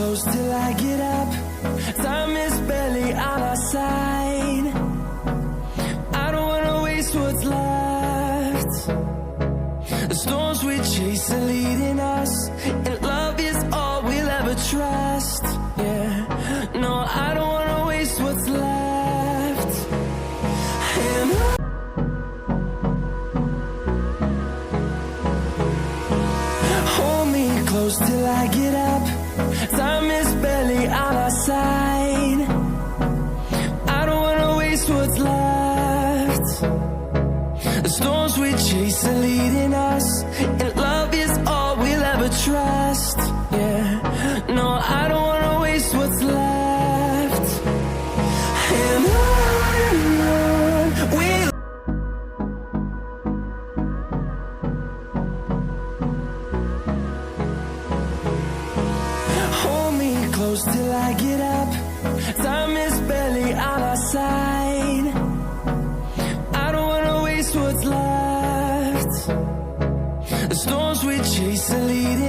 close till I get up. Time is barely on our side. I don't wanna waste what's left. The storms we chase are leading us, and love is all we'll ever trust. Yeah, no, I don't wanna waste what's left. And hold me close till I get up. Time is barely on our side. I don't wanna waste what's left. The storms we chase are leading us, and love is all we'll ever trust. Yeah, no, I don't wanna waste what's left. And on we'll hold me close till I get up. Time is barely on our side. I don't wanna waste what's left. The storms we chase are leading